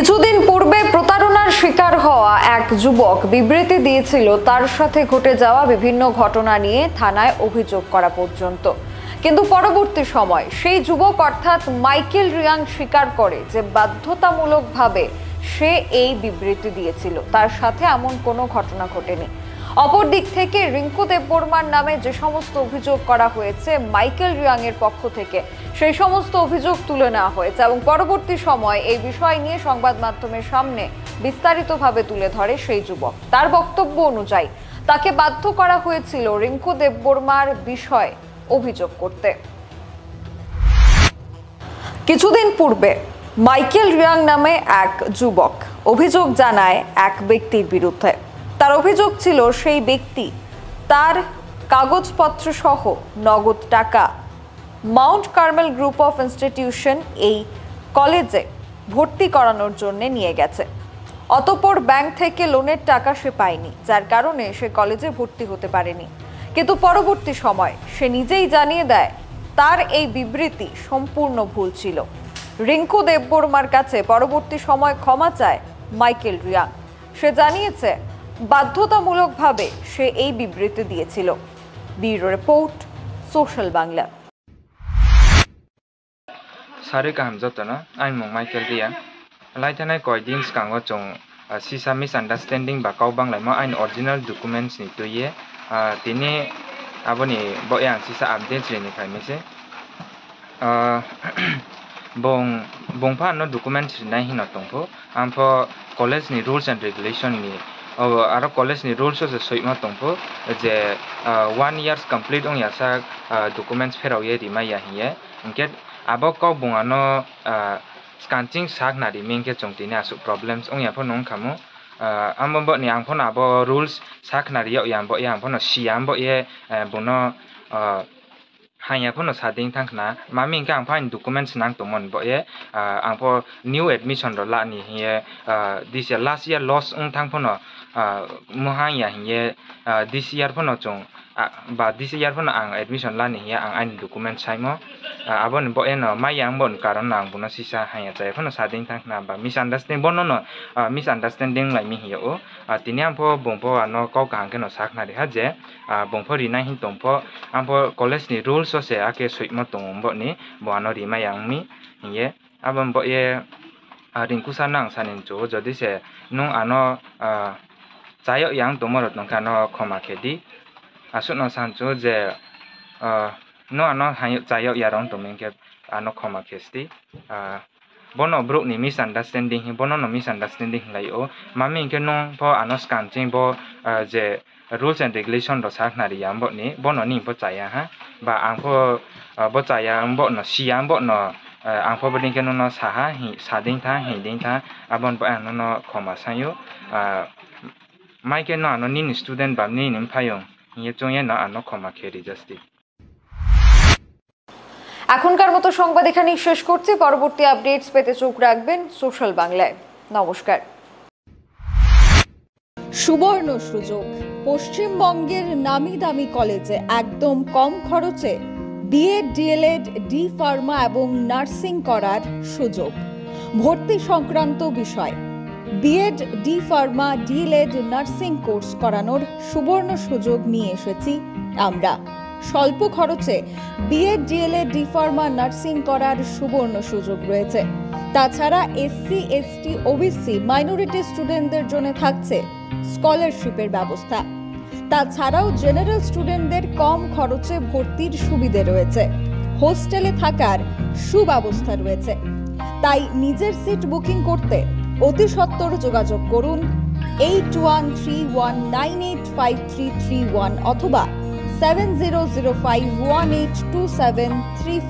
কিছুদিন পূর্বে প্রতারণার শিকার হওয়া এক যুবক বিবৃতি দিয়েছিল তার সাথে ঘটে যাওয়া বিভিন্ন ঘটনা নিয়ে থানায় অভিযোগ করা পর্যন্ত। কিন্তু পরবর্তী সময় সেই যুবক অর্থাৎ মাইকেল রিয়াং স্বীকার করে যে বাধ্যতামূলকভাবে সে এই বিবৃতি দিয়েছিল, তার সাথে এমন কোনো ঘটনা ঘটেনি। অপর দিক থেকে রিঙ্কু দেববর্মার নামে যে সমস্ত অভিযোগ করা হয়েছে মাইকেল রিয়াং এর পক্ষ থেকে, সেই সমস্ত অভিযোগ তুলে নেওয়া হয়েছে এবং পরবর্তী সময় এই বিষয় নিয়ে সংবাদ মাধ্যমের সামনে বিস্তারিতভাবে তুলে ধরে সেই যুবক। তার বক্তব্য অনুযায়ী তাকে বাধ্য করা হয়েছিল রিঙ্কু দেববর্মার বিষয়ে অভিযোগ করতে। কিছুদিন পূর্বে মাইকেল রিয়াং নামে এক যুবক অভিযোগ জানায় এক ব্যক্তির বিরুদ্ধে। তার অভিযোগ ছিল সেই ব্যক্তি তার কাগজপত্র সহ নগদ টাকা Mount Carmel group of institution এই কলেজে ভর্তি করানোর জন্য নিয়ে গেছে। অতঃপর ব্যাংক থেকে লোনের টাকা সে পায়নি, যার কারণে সে কলেজে ভর্তি হতে পারেনি। কিন্তু পরবর্তী সময় সে নিজেই জানিয়ে দেয় তার এই বিবৃতি সম্পূর্ণ ভুল ছিল। রিঙ্কু দেববর্মার কাছে পরবর্তী সময় ক্ষমা চায় মাইকেল রিয়াং। সে জানিয়েছে বাধ্যতামূলকভাবে সে এই বিবৃতি দিয়েছিল। Bureau report, social Bangla. Sari kaham jotona ain mong Michael Riang laitanai koi din skango chong sisa misunderstanding ba kau bang laimo ain original documents ni toye tini aboni bo yang sisa updates ni khai mese bongpha no documents nai hino tongpho ampho college ni rules and regulation ni aro college ni rules se soima tongpho je 1 years complete ong yasa documents ferau ye ri ma ya hiye inke abo kau bungano scanting sak nari mingke chongtini asu problems ong yapo nong kamu ambo ni angpho na abo rules sak nari yo yambo yampo no siambo ye bono hanya phono sading thangna mami kang fine documents nang tomon bo ye angpho new admission ro la ni ye this year last year loss ong thang phono mohang ya ye this year phono chong ba this year phono ang admission la ni ye ang ain document saimo abon bo eno mayang bon karon nang bono sisa hanya chai phono sading thangna ba misunderstanding bono no misunderstanding lai mi hiyo tini ampho bongpho ano kau kang ke no sakna ri ha je bongpho ri na hin tongpho ampho college ni rules so se ake soimo tongbo ni bo ano ri mayang mi ye abon bo ye ringku sanang sanin jo jodi se nung ano chayo yang tomorot nongka no khoma khedi asuno sancho je no ano hayo chayo yarong tomengke ano khoma khesti bono bro ni misunderstanding hi bono no misunderstanding lai o mami ke nong pho ano scanting bo je rules and regulation ro sakna ri yambo ni bono ni bo chaya ha ba angpho bo chaya bo no siam bo no angpho boding ke no saha hi sading tha hi ding tha abon bo ano no khoma sayo mai ke no ano ni student ba ni nim phayong ye chongye no ano khoma kheri justi। এখনকার মতো সংবাদ এখানেই শেষ করছি। পরবর্তী updates পেতে চোখ রাখবেন সোশ্যাল বাংলায়। নমস্কার। সুবর্ণ সুযোগ, পশ্চিমবঙ্গের নামি দামি কলেজে একদম কম খরচে বিএড, ডিএলএড, ডি ফার্মা এবং নার্সিং করার সুযোগ। ভর্তি সংক্রান্ত বিষয় BEd, D pharma, DElEd, nursing course করানোর সুবর্ণ সুযোগ নিয়ে এসেছি আমরা। স্বল্প খরচে BEd, DElEd, D pharma, nursing করার সুবর্ণ সুযোগ রয়েছে। তাছাড়া এসসি, এসটি, ওবিসি, মাইনরিটি স্টুডেন্টদের জন্য থাকছে স্কলারশিপের ব্যবস্থা। তাছাড়াও জেনারেল স্টুডেন্টদের কম খরচে ভর্তির সুবিধে রয়েছে। হোস্টেলে থাকার সুব্যবস্থা রয়েছে। তাই নিজের সিট বুকিং করতে অতি সত্বর যোগাযোগ করুন 8131985331 অথবা 7005182734।